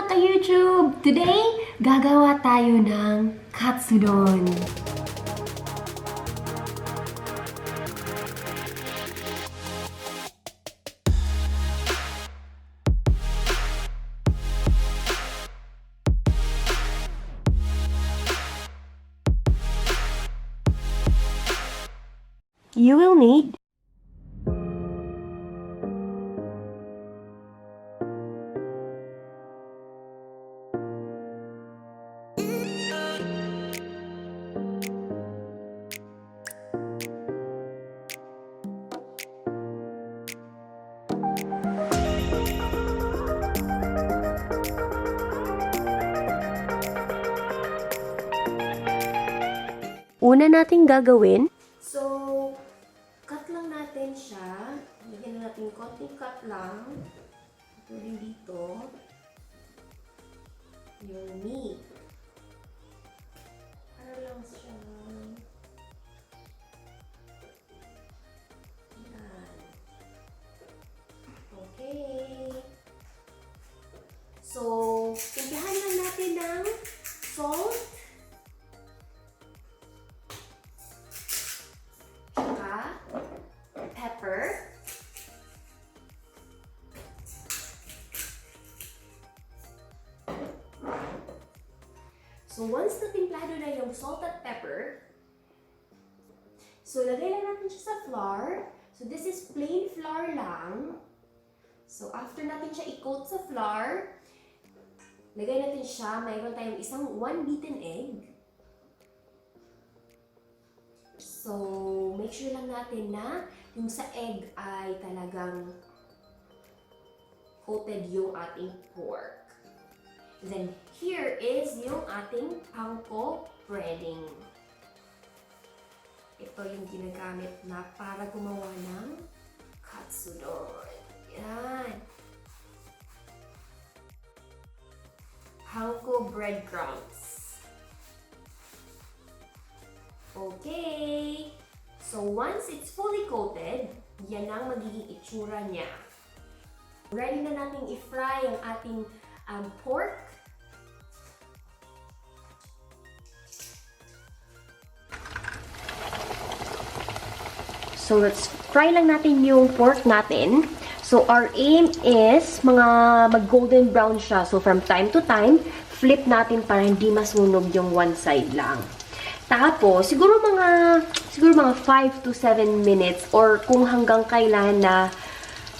mga ka-YouTube! Today, gagawa tayo ng katsudon. You will need una nating gagawin. So, cut lang natin siya. Bigyan natin konting cut lang. Ito rin dito. Yung meat. Para lang siya. Yan. Okay. So, timplahan lang natin ng salt. Pepper. So, once natimplado na yung salt at pepper, so, lagay lang natin siya sa flour. So, this is plain flour lang. So, after natin siya i-coat sa flour, lagay natin siya, mayroon tayong isang 1 beaten egg. So, make sure lang natin na yung sa egg ay talagang coated yung ating pork. And then, here is yung ating panko breading. Ito yung ginagamit na para gumawa ng katsudon. Yan. Panko breadcrumbs. Okay. So, once it's fully coated, yan ang magiging itsura niya. Ready na natin i-fry ang ating pork. So, let's fry lang natin yung pork natin. So, our aim is mag-golden brown siya. So, from time to time, flip natin para hindi masunog yung one side lang. Tapos, siguro mga 5 to 7 minutes or kung hanggang kailan na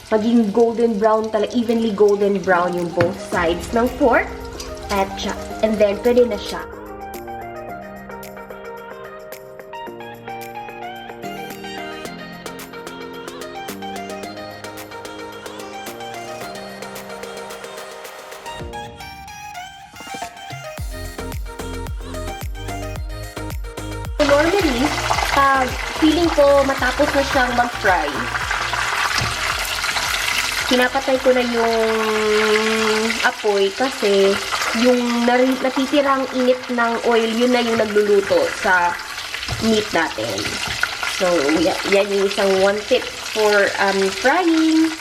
maging golden brown, evenly golden brown yung both sides ng pork. And then, pwede na siya. Normally, pag feeling ko matapos na siyang mag-fry, pinapatay ko na yung apoy kasi yung natitirang init ng oil, yun na yung nagluluto sa meat natin. So, yan yung isang one tip for frying.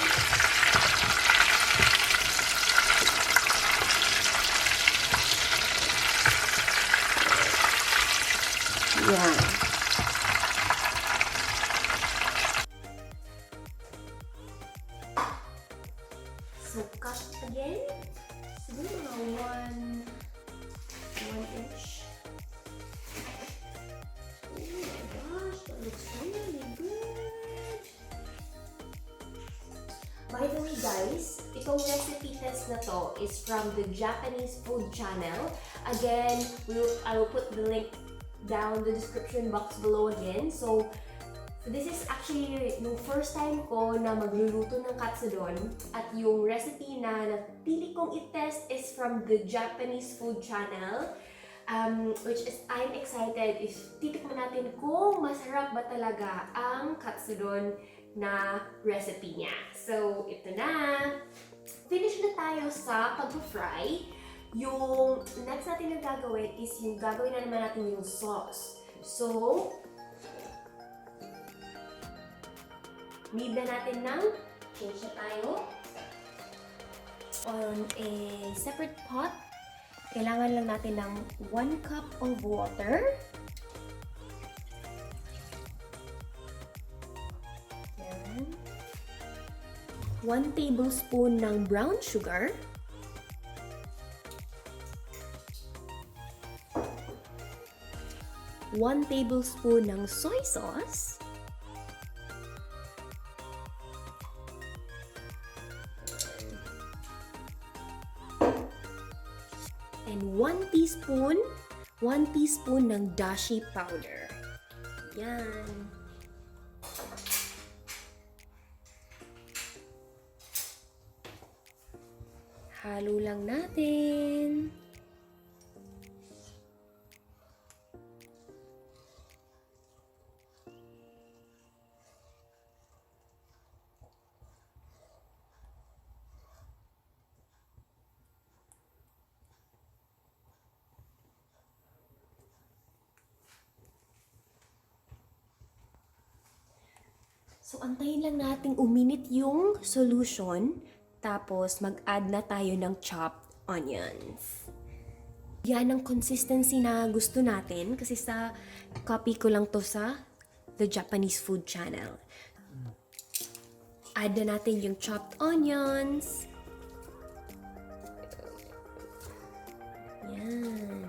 Yan. So, cut again. Siguro mga 1 inch. Oh my gosh, that looks really good. By the way guys, itong recipe test na to is from the Japanese food channel. Again, I will put the link down the description box below again. So this is actually yung first time ko na magluluto ng katsudon at yung recipe na napili kong i-test is from the Japanese food channel, which is I'm excited if titikman natin kung masarap ba talaga ang katsudon na recipe niya. So ito na, finish na tayo sa pag-fry. Yung next natin na gagawin is yung gagawin na naman natin yung sauce. So, need na natin ng change na tayo. on a separate pot. Kailangan lang natin ng 1 cup of water. Yan. 1 tablespoon ng brown sugar. 1 tablespoon ng soy sauce. And 1 teaspoon ng dashi powder. Yan. Halo lang natin. So, antayin lang natin uminit yung solution. Tapos, mag-add na tayo ng chopped onions. Yan ang consistency na gusto natin. Kasi sa copy ko lang to sa The Japanese Food Channel. Add na natin yung chopped onions. Yan.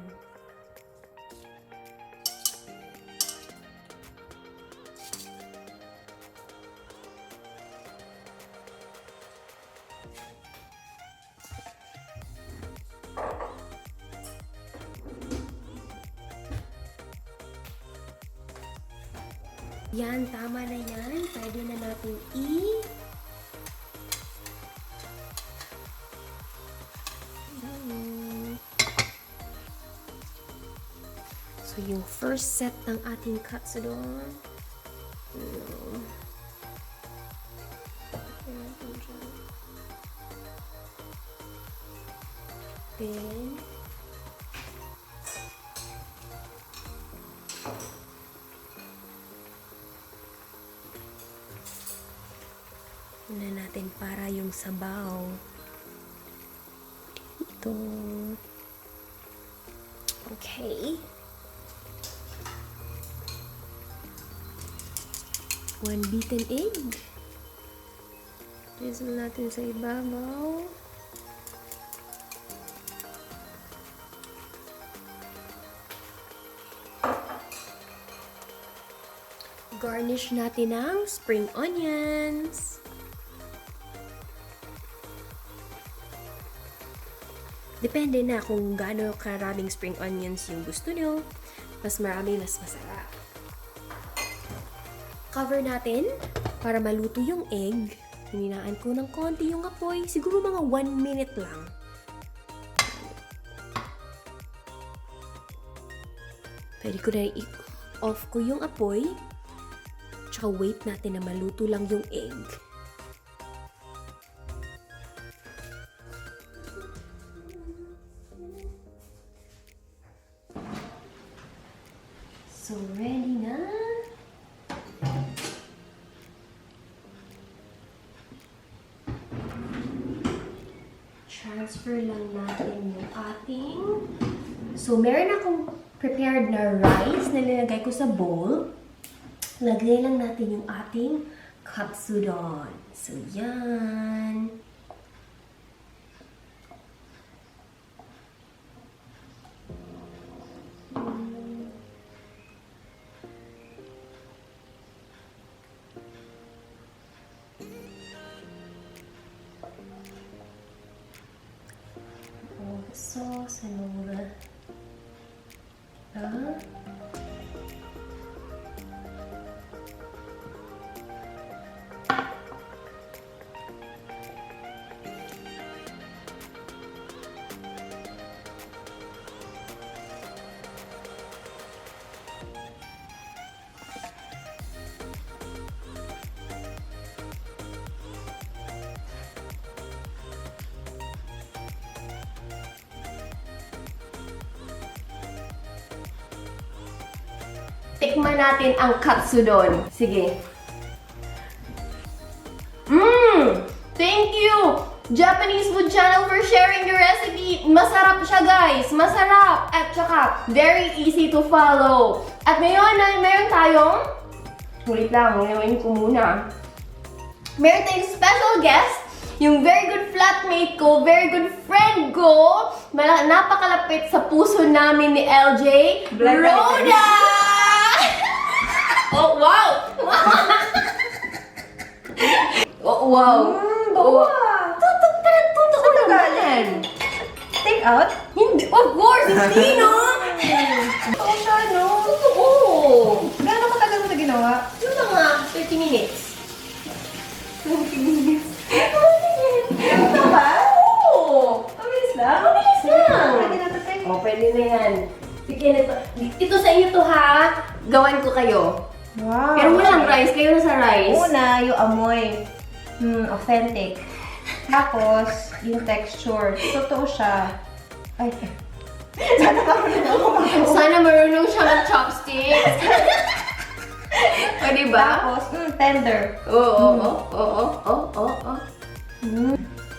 Yan, tama na yan. Pwede na natin So, yung first set ng ating katsudon. Then, na natin para yung sabaw. Ito. Okay. 1 beaten egg. Drizzle natin sa ibabaw. Garnish natin ng spring onions. Depende na kung gaano karaming spring onions yung gusto nyo. Mas marami, mas masarap. Cover natin para maluto yung egg. Hininaan ko ng konti yung apoy. Siguro mga 1 minute lang. Pwede ko na i-off ko yung apoy. Tsaka wait natin na maluto lang yung egg. So, ready na. Transfer lang natin yung ating... So, meron akong prepared na rice na nilagay ko sa bowl. Lagay lang natin yung ating katsudon. So, yan. Sauce and all that. Tikman natin ang katsudon. Sige. Thank you, Japanese Food Channel, for sharing the recipe. Masarap siya, guys. Masarap. At saka, very easy to follow. At ngayon ay meron tayong, ulit lang, ngayon ko muna. Meron tayong special guest, yung very good flatmate ko, very good friend ko, napakalapit sa puso namin ni LJ, Rhoda! Oh, wow! Oh, wow! Bawa! Totoo naman! Take out? Hindi, of course, hindi, no? Oo siya, no? Totoo! Gano'ng katagal mo na ginawa? Yung mga 30 minutes. 20 minutes. Ito ba? Oo! Mabilis lang? Mabilis lang! Pwede na ito, Tek. Oh, pwede na yan. Sige, ito sa inyo to, ha? Gawan ko kayo. Wow! Pero walang rice. Kayo na sa rice. Una, yung amoy. Authentic. Tapos, yung texture. Totoo siya. Ay, sana marunong ako mag- Sana marunong siya ng chopsticks. O, diba? Tapos, tender. Oo.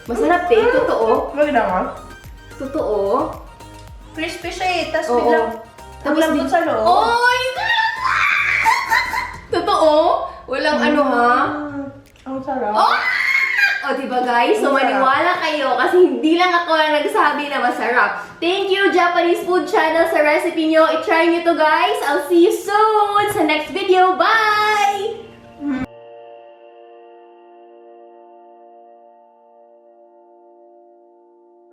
Masarap eh. Totoo. Maganda ka? Totoo. Crispy siya eh. Tapos Oo. biglang, Tapos lambot sa loob. Oy! Totoo? Walang ano, ha? Ang sarap. Oh! O, diba guys? So, Ang sarap. maniwala kayo kasi hindi lang ako ang nagsabi na masarap. Thank you, Japanese Food Channel, sa recipe nyo. I-try nyo to, guys. I'll see you soon sa next video. Bye!